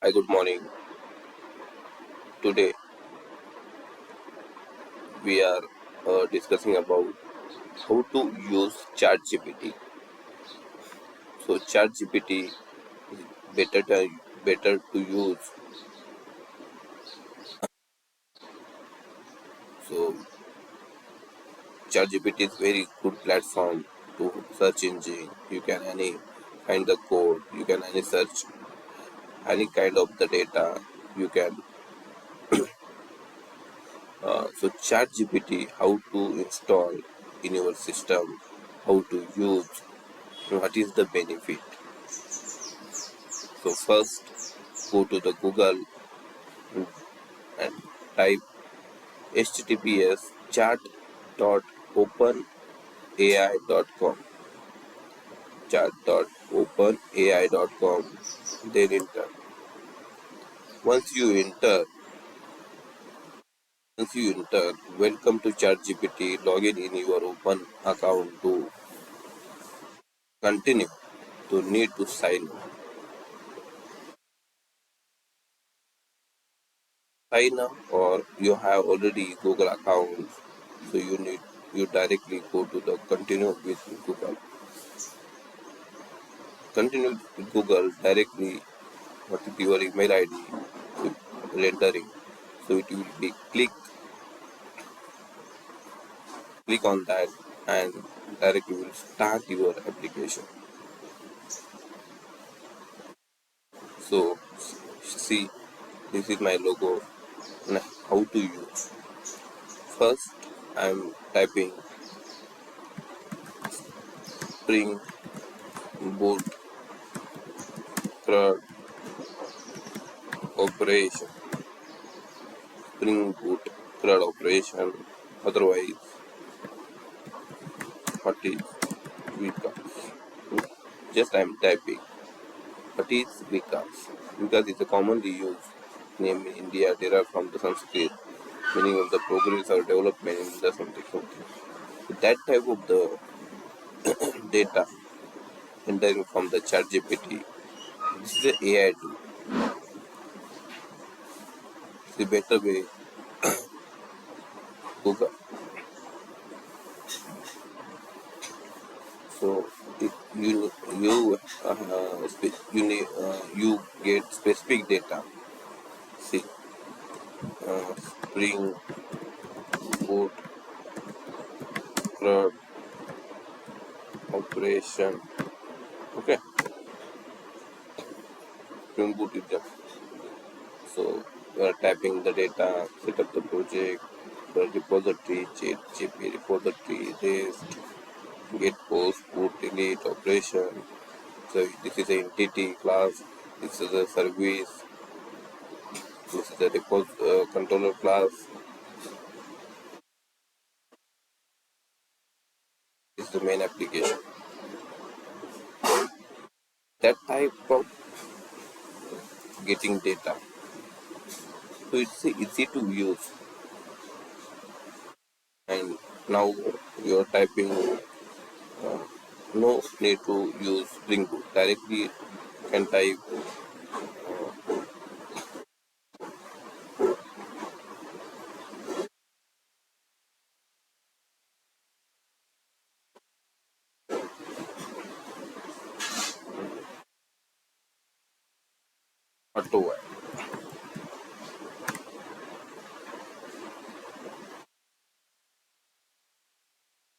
Hi, good morning. Today we are discussing about how to use ChatGPT. So ChatGPT is better to use. So ChatGPT is very good platform to search engine. You can find the code. You can search any kind of the data. You can so ChatGPT how to install in your system, how to use, what is the benefit. So first go to the Google and type https chat.openai.com chat.openai.com, then enter. once you enter once you enter, welcome to ChatGPT. Login in your open account. To continue, to need to sign up, or you have already Google account, so you directly go to the continue with Google directly. What is your email ID? Entering, so it will be click on that, and directly will start your application. So see, this is my logo. Now, how to use? First, I'm typing Spring Boot CRUD operation. Spring Boot CRUD operation. Otherwise, what is Vikas? Just I'm typing. What is Vikas? Vikas is a commonly used name in India, derived from the Sanskrit, meaning of the progress or development in the something. That type of the data entering from the chat GPT. This is the AI tool. It's the better way Google. So if you get specific data. See, Spring Boot CRUD operation. Okay, Spring Boot is there. So you are typing the data, set up the project, the repository, JP repository, REST, get, post, put, delete, operation. So this is the entity class, this is the service, this is the controller class, this is the main application. That type of getting data. So it's easy to use. And now you are typing, no need to use Spring Boot. Directly you can type auto.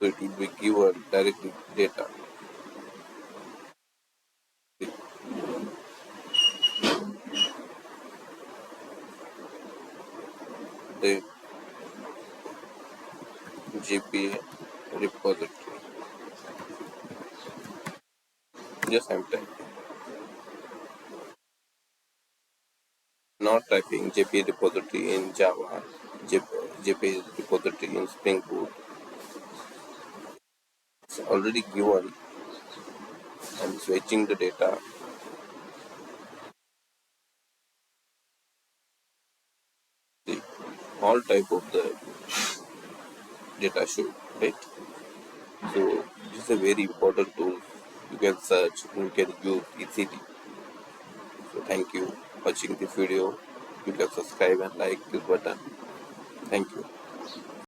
So it will be given directly data. The GPA repository. Just I'm typing. Not typing JPA repository in Java, JPA repository in Spring Boot. It's already given. I'm switching the data. See, all type of the data show, right? So this is a very important tool. You can search and you can use easily. So thank you. watching this video. You can subscribe and like this button. Thank you.